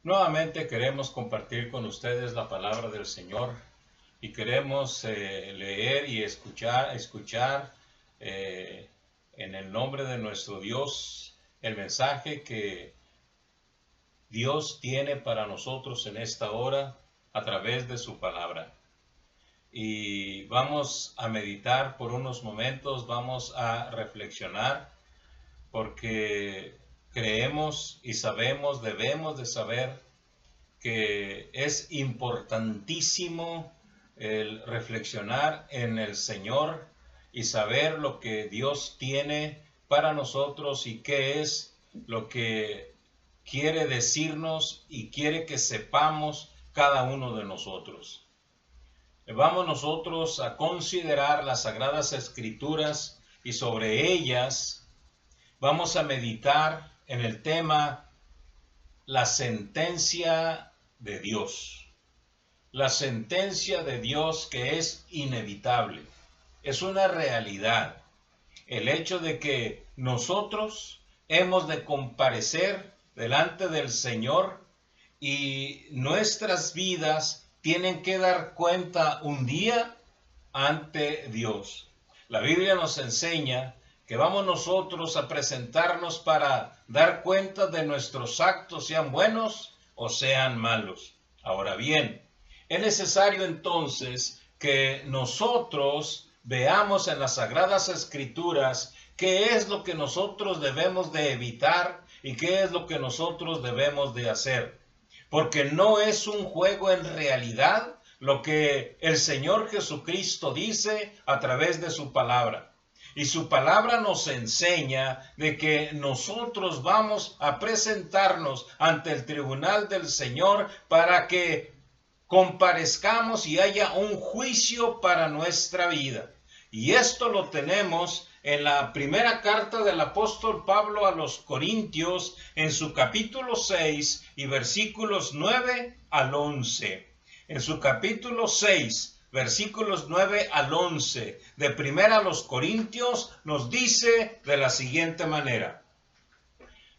Nuevamente queremos compartir con ustedes la palabra del Señor y queremos leer y escuchar en el nombre de nuestro Dios el mensaje que Dios tiene para nosotros en esta hora a través de su palabra. Y vamos a meditar por unos momentos, vamos a reflexionar porque creemos y sabemos, debemos de saber que es importantísimo el reflexionar en el Señor y saber lo que Dios tiene para nosotros y qué es lo que quiere decirnos y quiere que sepamos cada uno de nosotros. Vamos nosotros a considerar las Sagradas Escrituras y sobre ellas vamos a meditar en el tema la sentencia de Dios. La sentencia de Dios que es inevitable. Es una realidad. El hecho de que nosotros hemos de comparecer delante del Señor y nuestras vidas tienen que dar cuenta un día ante Dios. La Biblia nos enseña que vamos nosotros a presentarnos para dar cuenta de nuestros actos, sean buenos o sean malos. Ahora bien, es necesario entonces que nosotros veamos en las Sagradas Escrituras qué es lo que nosotros debemos de evitar y qué es lo que nosotros debemos de hacer. Porque no es un juego en realidad lo que el Señor Jesucristo dice a través de su palabra. Y su palabra nos enseña de que nosotros vamos a presentarnos ante el tribunal del Señor para que comparezcamos y haya un juicio para nuestra vida. Y esto lo tenemos en la primera carta del apóstol Pablo a los Corintios, en su capítulo 6 y versículos 9 al 11. En su capítulo 6, versículos 9 al 11 de primera a los Corintios nos dice de la siguiente manera: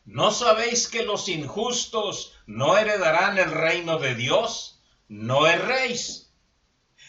¿No sabéis que los injustos no heredarán el reino de Dios? No erréis.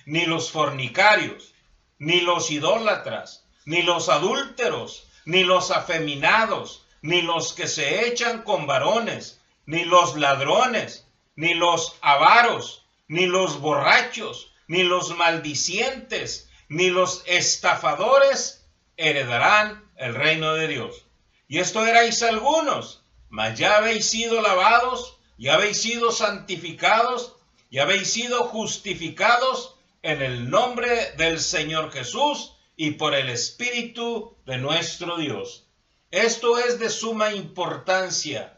Ni los fornicarios, ni los idólatras, ni los adúlteros, ni los afeminados, ni los que se echan con varones, ni los ladrones, ni los avaros, ni los borrachos, ni los maldicientes, ni los estafadores heredarán el reino de Dios. Y esto erais algunos, mas ya habéis sido lavados, ya habéis sido santificados, ya habéis sido justificados en el nombre del Señor Jesús y por el Espíritu de nuestro Dios. Esto es de suma importancia.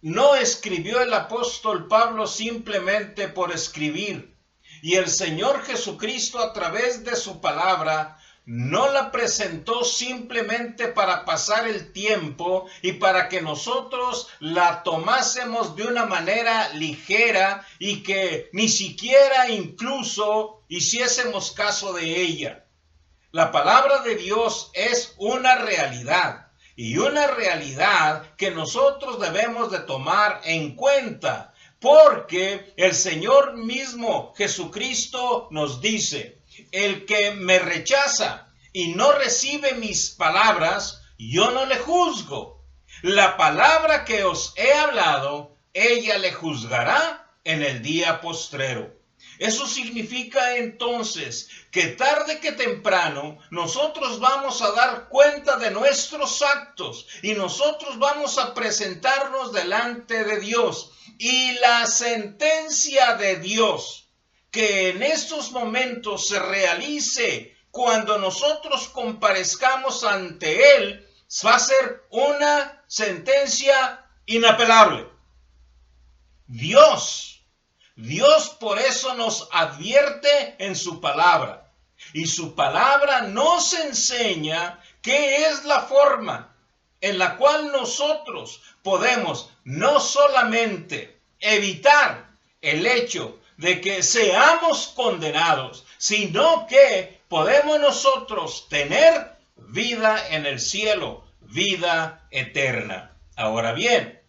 No escribió el apóstol Pablo simplemente por escribir. Y el Señor Jesucristo, a través de su palabra, no la presentó simplemente para pasar el tiempo y para que nosotros la tomásemos de una manera ligera y que ni siquiera incluso hiciésemos caso de ella. La palabra de Dios es una realidad. Y una realidad que nosotros debemos de tomar en cuenta, porque el Señor mismo Jesucristo nos dice: el que me rechaza y no recibe mis palabras, yo no le juzgo. La palabra que os he hablado, ella le juzgará en el día postrero. Eso significa entonces que tarde que temprano nosotros vamos a dar cuenta de nuestros actos y nosotros vamos a presentarnos delante de Dios. Y la sentencia de Dios que en estos momentos se realice cuando nosotros comparezcamos ante Él va a ser una sentencia inapelable. Dios por eso nos advierte en su palabra. Y su palabra nos enseña qué es la forma en la cual nosotros podemos no solamente evitar el hecho de que seamos condenados, sino que podemos nosotros tener vida en el cielo, vida eterna. Ahora bien,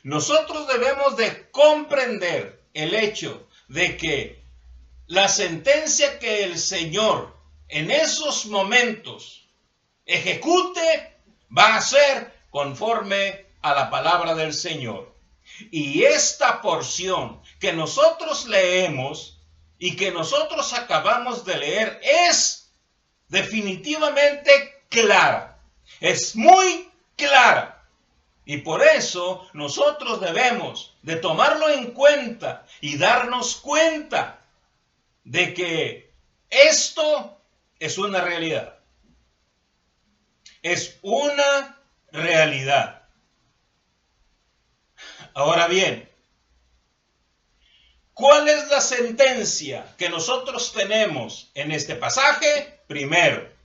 nosotros debemos de comprender el hecho de que la sentencia que el Señor en esos momentos ejecute va a ser conforme a la palabra del Señor. Y esta porción que nosotros leemos y que nosotros acabamos de leer es definitivamente clara, es muy clara. Y por eso nosotros debemos de tomarlo en cuenta y darnos cuenta de que esto es una realidad. Es una realidad. Ahora bien, ¿cuál es la sentencia que nosotros tenemos en este pasaje? Primero,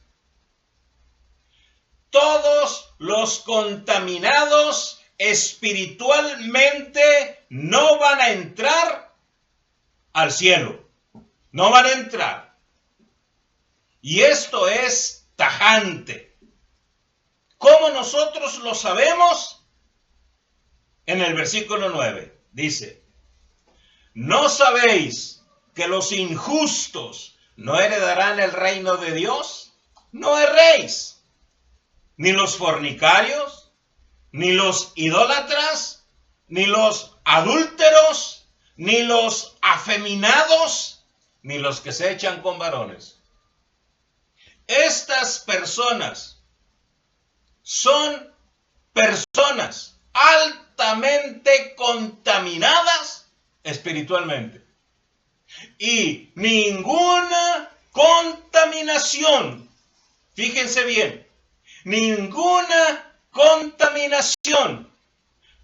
todos los contaminados espiritualmente no van a entrar al cielo. No van a entrar. Y esto es tajante. ¿Cómo nosotros lo sabemos? En el versículo 9 dice: ¿no sabéis que los injustos no heredarán el reino de Dios? No erréis. Ni los fornicarios, ni los idólatras, ni los adúlteros, ni los afeminados, ni los que se echan con varones. Estas personas son personas altamente contaminadas espiritualmente. Y ninguna contaminación, fíjense bien, ninguna contaminación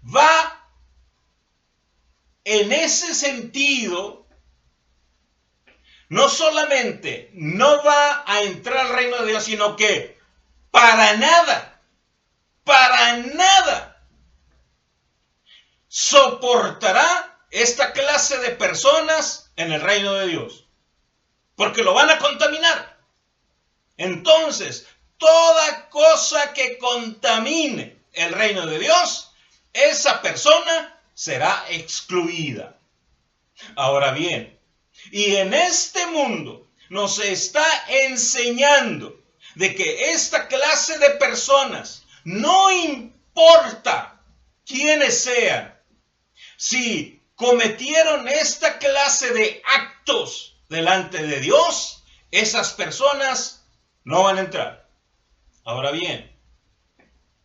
va en ese sentido. No solamente no va a entrar al reino de Dios, sino que para nada soportará esta clase de personas en el reino de Dios, porque lo van a contaminar. Entonces, toda cosa que contamine el reino de Dios, esa persona será excluida. Ahora bien, y en este mundo nos está enseñando de que esta clase de personas, no importa quiénes sean, si cometieron esta clase de actos delante de Dios, esas personas no van a entrar. Ahora bien,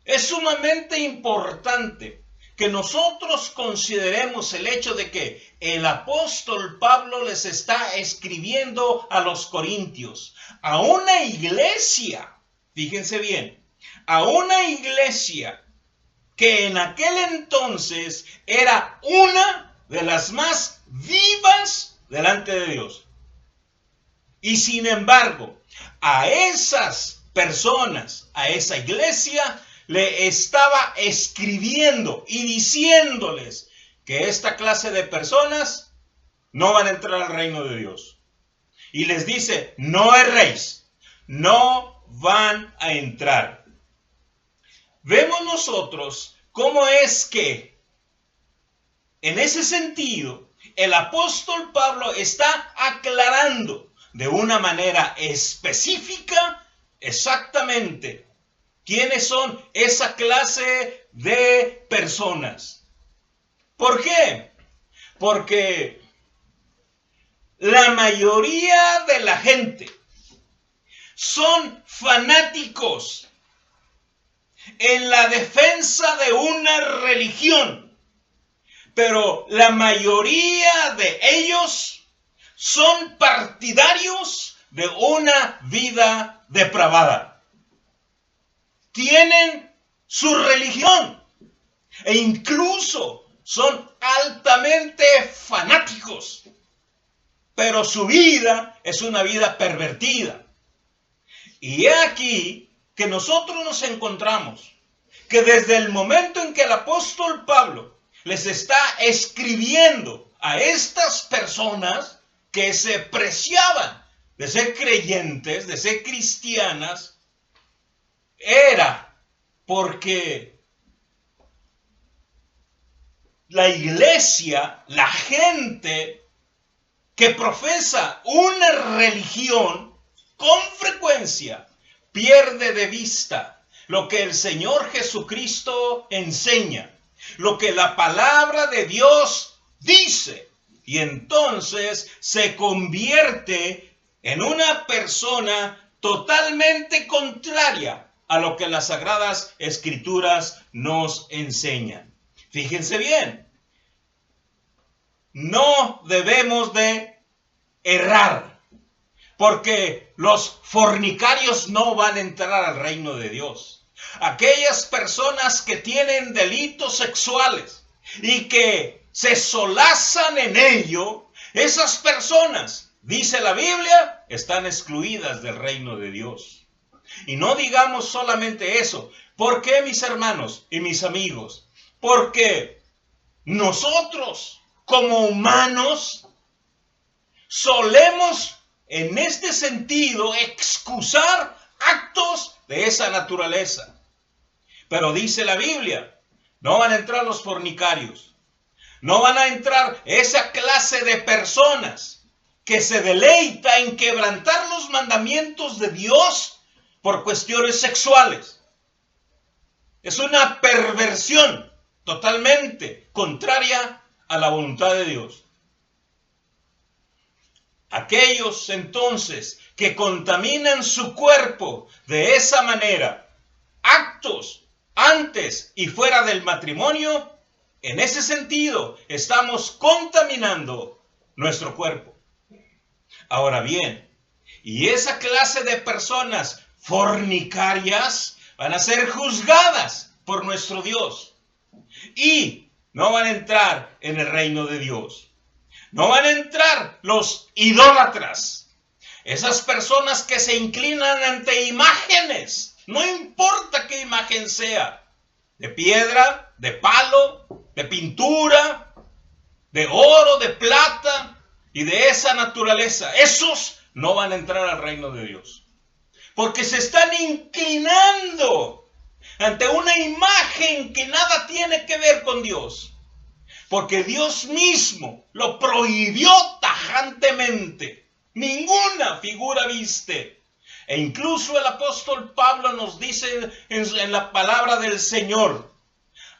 es sumamente importante que nosotros consideremos el hecho de que el apóstol Pablo les está escribiendo a los corintios, a una iglesia, fíjense bien, a una iglesia que en aquel entonces era una de las más vivas delante de Dios. Y sin embargo, a esas personas, a esa iglesia, le estaba escribiendo y diciéndoles que esta clase de personas no van a entrar al reino de Dios. Y les dice: no erréis, no van a entrar. Vemos nosotros cómo es que, en ese sentido, el apóstol Pablo está aclarando de una manera específica exactamente quiénes son esa clase de personas. ¿Por qué? Porque la mayoría de la gente son fanáticos en la defensa de una religión, pero la mayoría de ellos son partidarios de una vida depravada. Tienen su religión e incluso son altamente fanáticos, pero su vida es una vida pervertida. Y he aquí que nosotros nos encontramos que desde el momento en que el apóstol Pablo les está escribiendo a estas personas que se preciaban de ser creyentes, de ser cristianas, era porque la iglesia, la gente que profesa una religión, con frecuencia pierde de vista lo que el Señor Jesucristo enseña, lo que la palabra de Dios dice, y entonces se convierte en una persona totalmente contraria a lo que las Sagradas Escrituras nos enseñan. Fíjense bien, no debemos de errar, porque los fornicarios no van a entrar al reino de Dios. Aquellas personas que tienen delitos sexuales y que se solazan en ello, esas personas, dice la Biblia, están excluidas del reino de Dios. Y no digamos solamente eso. ¿Por qué, mis hermanos y mis amigos? Porque nosotros, como humanos, solemos en este sentido excusar actos de esa naturaleza. Pero dice la Biblia, no van a entrar los fornicarios, no van a entrar esa clase de personas que se deleita en quebrantar los mandamientos de Dios por cuestiones sexuales. Es una perversión totalmente contraria a la voluntad de Dios. Aquellos entonces que contaminan su cuerpo de esa manera, actos antes y fuera del matrimonio, en ese sentido estamos contaminando nuestro cuerpo. Ahora bien, y esa clase de personas fornicarias van a ser juzgadas por nuestro Dios y no van a entrar en el reino de Dios. No van a entrar los idólatras, esas personas que se inclinan ante imágenes, no importa qué imagen sea, de piedra, de palo, de pintura, de oro, de plata y de esa naturaleza. Esos no van a entrar al reino de Dios, porque se están inclinando ante una imagen que nada tiene que ver con Dios. Porque Dios mismo lo prohibió tajantemente. Ninguna figura viste. E incluso el apóstol Pablo nos dice en la palabra del Señor,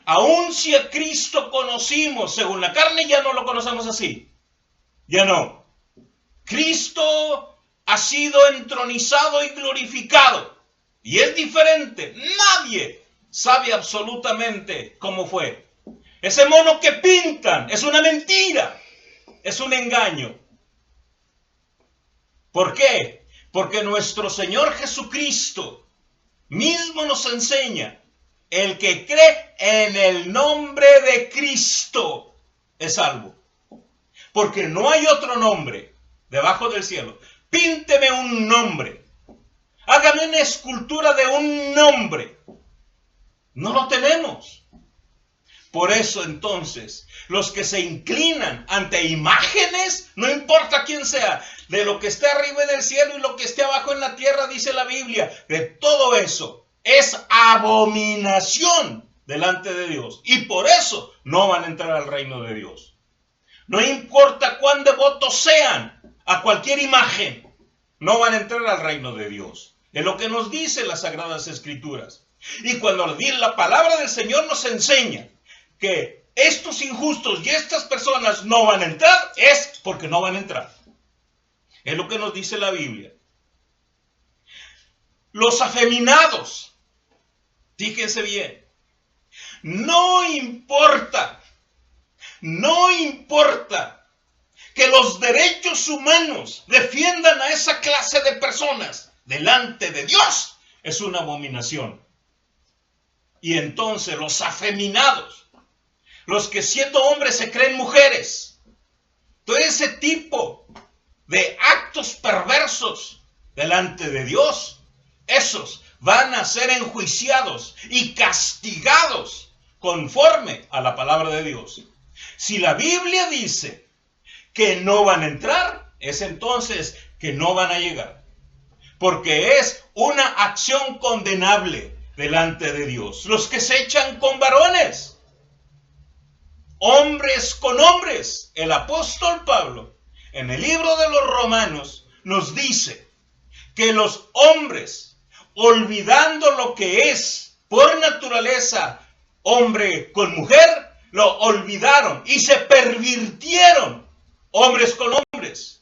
aun si a Cristo conocimos según la carne, ya no lo conocemos así. Ya no. Cristo ha sido entronizado y glorificado. Y es diferente. Nadie sabe absolutamente cómo fue. Ese mono que pintan es una mentira, es un engaño. ¿Por qué? Porque nuestro Señor Jesucristo mismo nos enseña, el que cree en el nombre de Cristo es salvo. Porque no hay otro nombre debajo del cielo. Pínteme un nombre, hágame una escultura de un nombre. No lo tenemos. Por eso entonces, los que se inclinan ante imágenes, no importa quién sea, de lo que esté arriba en el cielo y lo que esté abajo en la tierra, dice la Biblia, de todo eso es abominación delante de Dios. Y por eso no van a entrar al reino de Dios. No importa cuán devotos sean a cualquier imagen, no van a entrar al reino de Dios. Es lo que nos dicen las Sagradas Escrituras. Y cuando la palabra del Señor nos enseña que estos injustos y estas personas no van a entrar, es porque no van a entrar. Es lo que nos dice la Biblia. Los afeminados, fíjense bien, no importa que los derechos humanos defiendan a esa clase de personas delante de Dios, es una abominación. Y entonces los afeminados, los que siendo hombres se creen mujeres, todo ese tipo de actos perversos delante de Dios, esos van a ser enjuiciados y castigados conforme a la palabra de Dios. Si la Biblia dice que no van a entrar, es entonces que no van a llegar, porque es una acción condenable delante de Dios. Los que se echan con varones, hombres con hombres. El apóstol Pablo, en el libro de los Romanos, nos dice que los hombres, olvidando lo que es por naturaleza hombre con mujer, lo olvidaron y se pervirtieron hombres con hombres.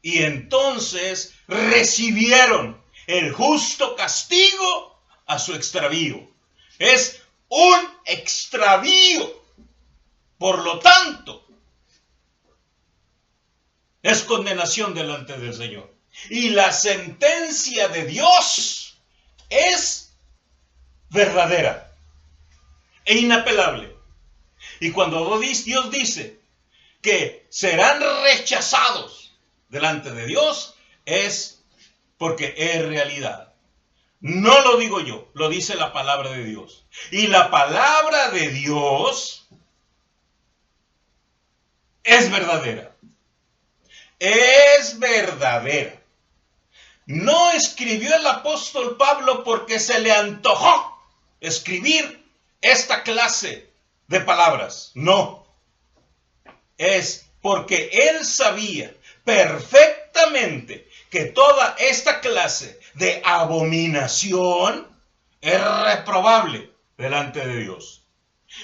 Y entonces recibieron el justo castigo a su extravío. Es un extravío. Por lo tanto, es condenación delante del Señor. Y la sentencia de Dios es verdadera e inapelable. Y cuando Dios dice que serán rechazados delante de Dios, es porque es realidad. No lo digo yo, lo dice la palabra de Dios. Y la palabra de Dios es verdadera. Es verdadera. No escribió el apóstol Pablo porque se le antojó escribir esta clase de palabras. No. Es porque él sabía perfectamente que toda esta clase de abominación es reprobable delante de Dios.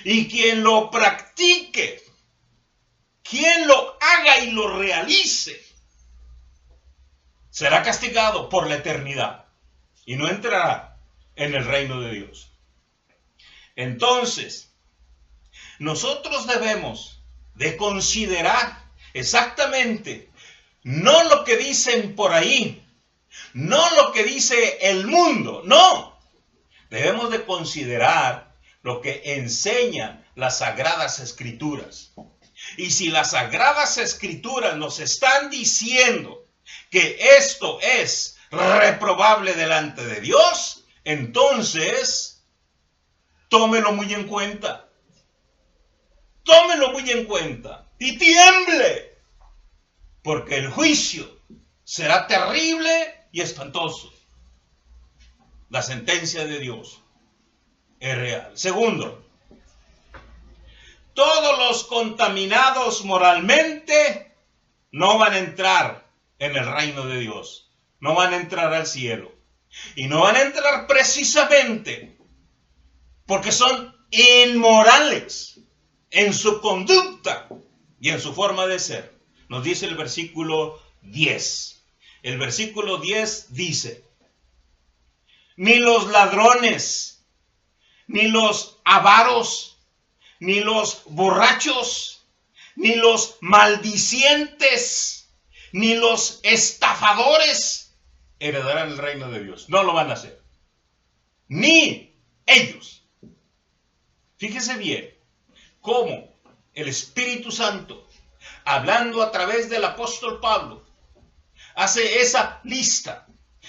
Y quien lo practique, quien lo haga y lo realice, será castigado por la eternidad y no entrará en el reino de Dios. Entonces, nosotros debemos de considerar exactamente no lo que dicen por ahí, no lo que dice el mundo, no. Debemos de considerar lo que enseñan las Sagradas Escrituras. Y si las Sagradas Escrituras nos están diciendo que esto es reprobable delante de Dios, entonces tómelo muy en cuenta. Tómelo muy en cuenta y tiemble, porque el juicio será terrible y espantoso. La sentencia de Dios es real. Segundo, todos los contaminados moralmente no van a entrar en el reino de Dios. No van a entrar al cielo. Y no van a entrar precisamente porque son inmorales en su conducta y en su forma de ser. Nos dice el versículo 10. El versículo 10 dice: ni los ladrones, ni los avaros, ni los borrachos, ni los maldicientes, ni los estafadores heredarán el reino de Dios. No lo van a hacer. Ni ellos. Fíjese bien cómo el Espíritu Santo, hablando a través del apóstol Pablo, hace esa lista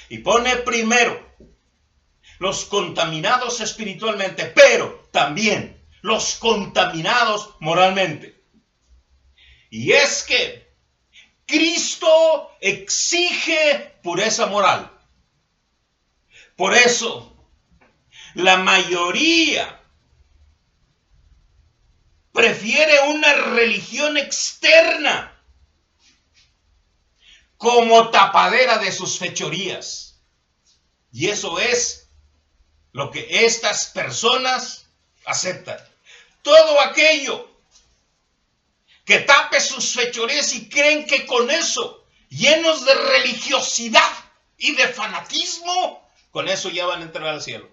y pone primero los contaminados espiritualmente, pero también los contaminados moralmente. Y es que Cristo exige pureza moral. Por eso, la mayoría prefiere una religión externa como tapadera de sus fechorías. Y eso es lo que estas personas aceptan. Todo aquello que tape sus fechorías y creen que con eso, llenos de religiosidad y de fanatismo, con eso ya van a entrar al cielo.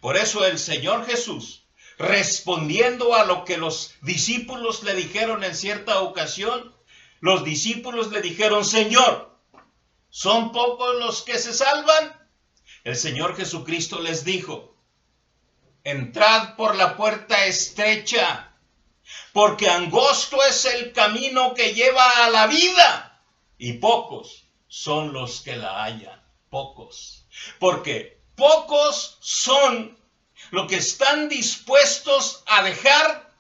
Por eso el Señor Jesús, respondiendo a lo que los discípulos le dijeron en cierta ocasión, los discípulos le dijeron: Señor, ¿son pocos los que se salvan? El Señor Jesucristo les dijo: entrad por la puerta estrecha, porque angosto es el camino que lleva a la vida, y pocos son los que la hallan. Pocos. Porque pocos son los que están dispuestos a dejar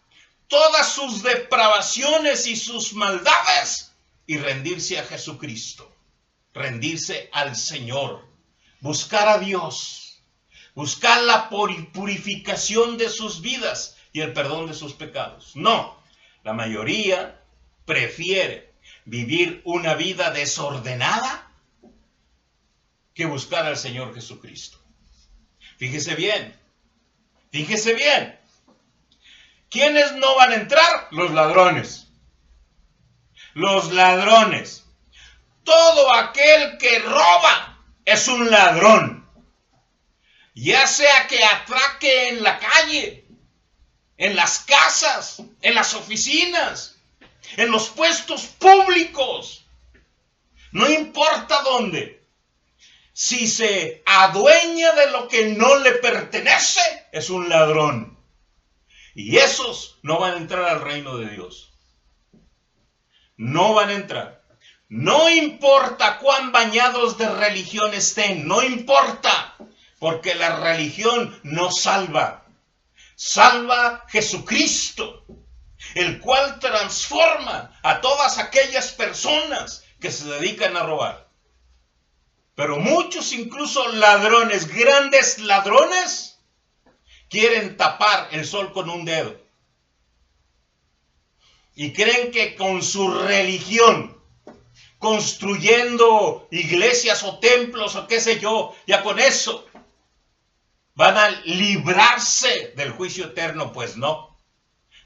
todas sus depravaciones y sus maldades y rendirse a Jesucristo, rendirse al Señor, buscar a Dios, buscar la purificación de sus vidas y el perdón de sus pecados. No, la mayoría prefiere vivir una vida desordenada que buscar al Señor Jesucristo. Fíjese bien, fíjese bien. ¿Quiénes no van a entrar? Los ladrones. Los ladrones. Todo aquel que roba es un ladrón. Ya sea que atraque en la calle, en las casas, en las oficinas, en los puestos públicos. No importa dónde. Si se adueña de lo que no le pertenece, es un ladrón. Y esos no van a entrar al reino de Dios. No van a entrar. No importa cuán bañados de religión estén, no importa, porque la religión no salva. Salva Jesucristo, el cual transforma a todas aquellas personas que se dedican a robar. Pero muchos, incluso ladrones, grandes ladrones, quieren tapar el sol con un dedo. Y creen que con su religión, construyendo iglesias o templos o qué sé yo, ya con eso van a librarse del juicio eterno. Pues no.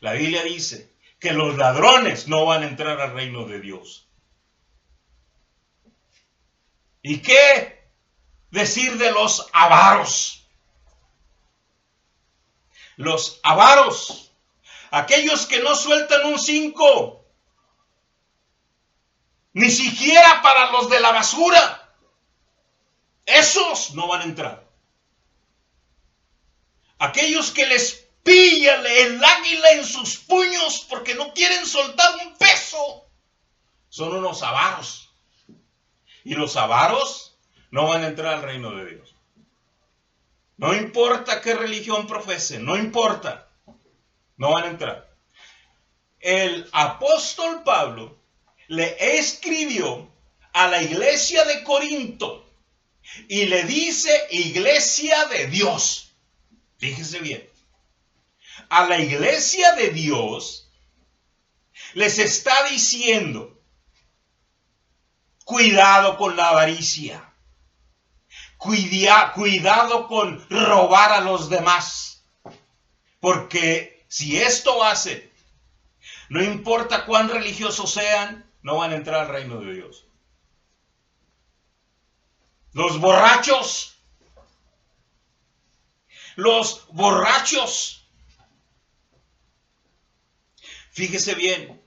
La Biblia dice que los ladrones no van a entrar al reino de Dios. ¿Y qué decir de los avaros? Los avaros, aquellos que no sueltan un 5, ni siquiera para los de la basura, esos no van a entrar. Aquellos que les pillan el águila en sus puños porque no quieren soltar un peso, son unos avaros. Y los avaros no van a entrar al reino de Dios. No importa qué religión profesen, no importa, no van a entrar. El apóstol Pablo le escribió a la iglesia de Corinto y le dice iglesia de Dios. Fíjese bien. A la iglesia de Dios les está diciendo: cuidado con la avaricia. Cuidado con robar a los demás. Porque si esto hace, no importa cuán religiosos sean, no van a entrar al reino de Dios. Los borrachos. Los borrachos. Fíjese bien,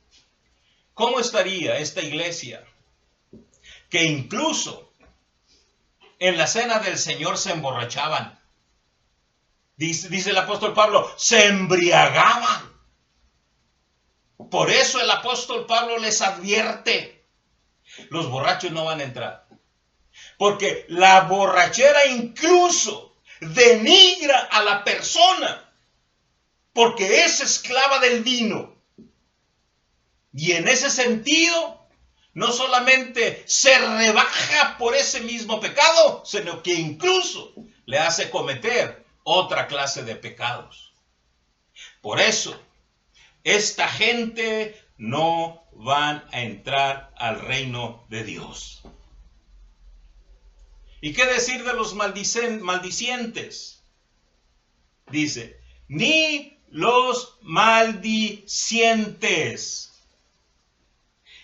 ¿cómo estaría esta iglesia que incluso en la cena del Señor se emborrachaban? Dice el apóstol Pablo, se embriagaban. Por eso el apóstol Pablo les advierte: los borrachos no van a entrar. Porque la borrachera incluso denigra a la persona, porque es esclava del vino. Y en ese sentido, no solamente se rebaja por ese mismo pecado, sino que incluso le hace cometer otra clase de pecados. Por eso, esta gente no van a entrar al reino de Dios. ¿Y qué decir de los maldicientes? Dice, ni los maldicientes.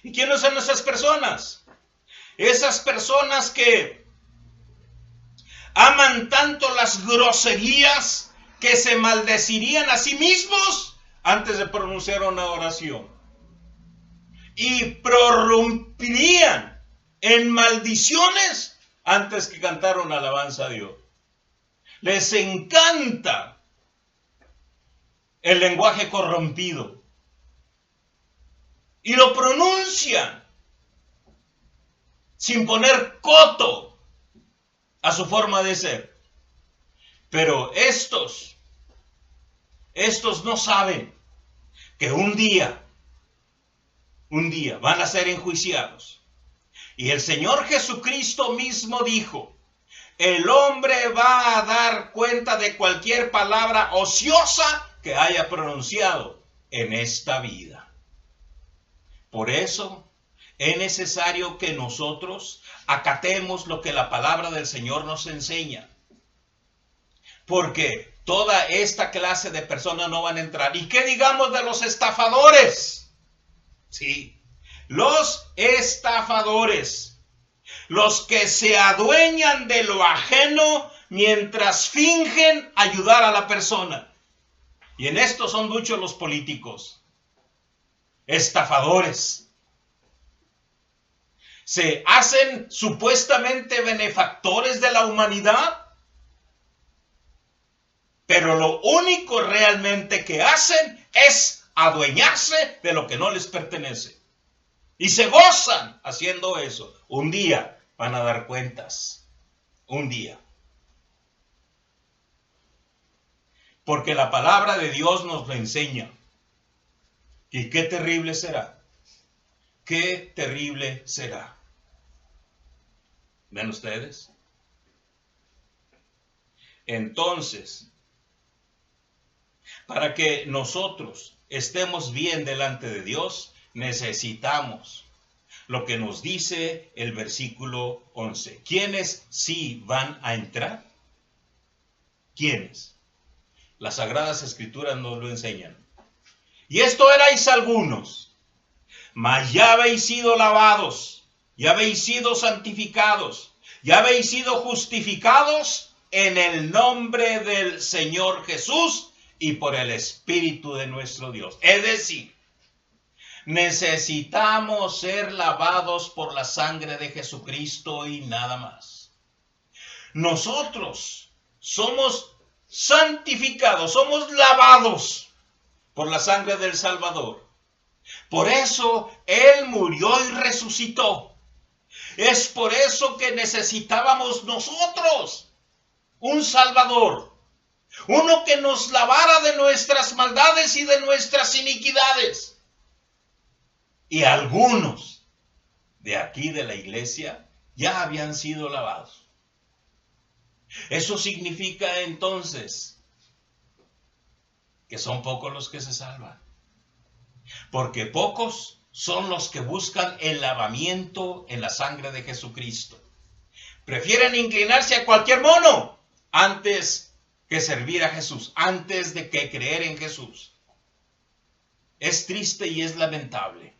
¿Y quiénes son esas personas? Esas personas que aman tanto las groserías que se maldecirían a sí mismos antes de pronunciar una oración. Y prorrumpirían en maldiciones antes que cantar una alabanza a Dios. Les encanta el lenguaje corrompido. Y lo pronuncian sin poner coto a su forma de ser. Pero estos no saben que un día van a ser enjuiciados. Y el Señor Jesucristo mismo dijo, el hombre va a dar cuenta de cualquier palabra ociosa que haya pronunciado en esta vida. Por eso es necesario que nosotros acatemos lo que la palabra del Señor nos enseña. Porque toda esta clase de personas no van a entrar. ¿Y qué digamos de los estafadores? Sí, los estafadores. Los que se adueñan de lo ajeno mientras fingen ayudar a la persona. Y en esto son muchos los políticos. Estafadores. Se hacen supuestamente benefactores de la humanidad. Pero lo único realmente que hacen es adueñarse de lo que no les pertenece. Y se gozan haciendo eso. Un día van a dar cuentas. Un día. Porque la palabra de Dios nos lo enseña. Y qué terrible será. Qué terrible será. ¿Ven ustedes? Entonces, para que nosotros estemos bien delante de Dios, necesitamos lo que nos dice el versículo 11. ¿Quiénes sí van a entrar? ¿Quiénes? Las Sagradas Escrituras nos lo enseñan. Y esto erais algunos, mas ya habéis sido lavados, ya habéis sido santificados, ya habéis sido justificados en el nombre del Señor Jesús y por el Espíritu de nuestro Dios. Es decir, necesitamos ser lavados por la sangre de Jesucristo y nada más. Nosotros somos santificados, somos lavados por la sangre del Salvador. Por eso Él murió y resucitó. Es por eso que necesitábamos nosotros un Salvador. Uno que nos lavara de nuestras maldades y de nuestras iniquidades. Y algunos de aquí de la iglesia ya habían sido lavados. Eso significa entonces que son pocos los que se salvan. Porque pocos son los que buscan el lavamiento en la sangre de Jesucristo. Prefieren inclinarse a cualquier mono antes que servir a Jesús, antes de que creer en Jesús. Es triste y es lamentable.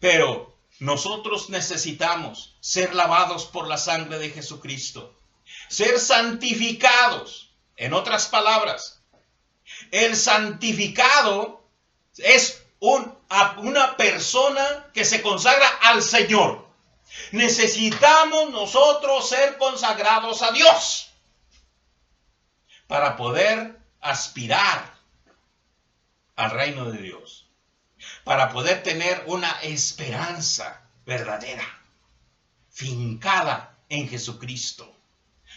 Pero nosotros necesitamos ser lavados por la sangre de Jesucristo. Ser santificados. En otras palabras, el santificado es una persona que se consagra al Señor. Necesitamos nosotros ser consagrados a Dios para poder aspirar al reino de Dios, para poder tener una esperanza verdadera, fincada en Jesucristo.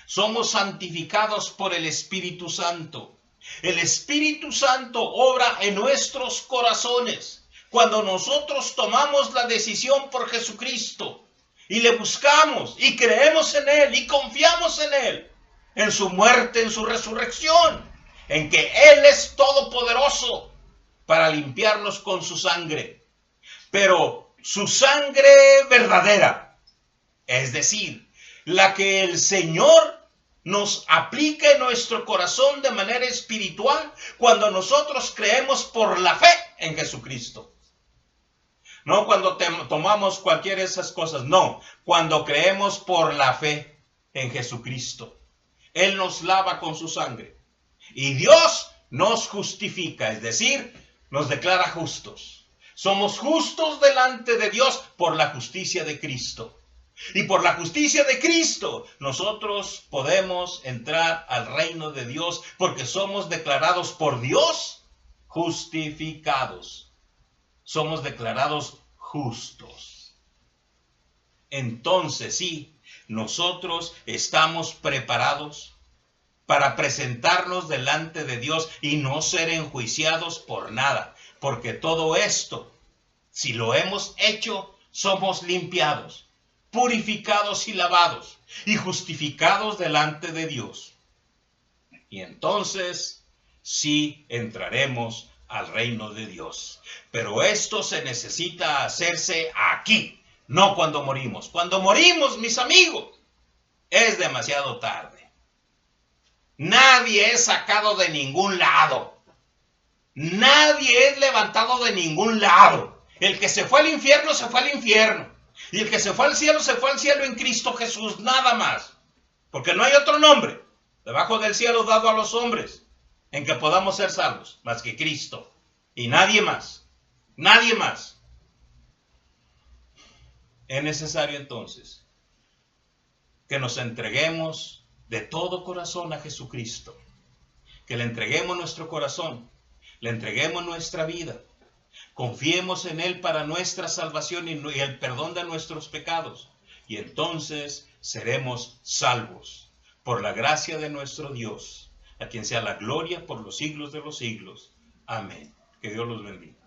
Somos santificados por el Espíritu Santo. El Espíritu Santo obra en nuestros corazones cuando nosotros tomamos la decisión por Jesucristo y le buscamos y creemos en Él y confiamos en Él, en su muerte, en su resurrección, en que Él es todopoderoso para limpiarnos con su sangre. Pero su sangre verdadera, es decir, la que el Señor nos aplica en nuestro corazón de manera espiritual cuando nosotros creemos por la fe en Jesucristo. No cuando tomamos cualquiera de esas cosas, no, cuando creemos por la fe en Jesucristo. Él nos lava con su sangre y Dios nos justifica, es decir, nos declara justos. Somos justos delante de Dios por la justicia de Cristo. Y por la justicia de Cristo nosotros podemos entrar al reino de Dios porque somos declarados por Dios justificados. Somos declarados justos. Entonces sí, nosotros estamos preparados para presentarnos delante de Dios y no ser enjuiciados por nada. Porque todo esto, si lo hemos hecho, somos limpiados, purificados y lavados y justificados delante de Dios. Y entonces sí entraremos al reino de Dios. Pero esto se necesita hacerse aquí, no cuando morimos. Cuando morimos, mis amigos, es demasiado tarde. Nadie es sacado de ningún lado. Nadie es levantado de ningún lado. El que se fue al infierno, se fue al infierno. Y el que se fue al cielo, se fue al cielo en Cristo Jesús, nada más. Porque no hay otro nombre debajo del cielo dado a los hombres en que podamos ser salvos, más que Cristo. Y nadie más. Nadie más. Es necesario entonces que nos entreguemos de todo corazón a Jesucristo. Que le entreguemos nuestro corazón. Le entreguemos nuestra vida. Confiemos en Él para nuestra salvación y el perdón de nuestros pecados. Y entonces seremos salvos por la gracia de nuestro Dios, a quien sea la gloria por los siglos de los siglos. Amén. Que Dios los bendiga.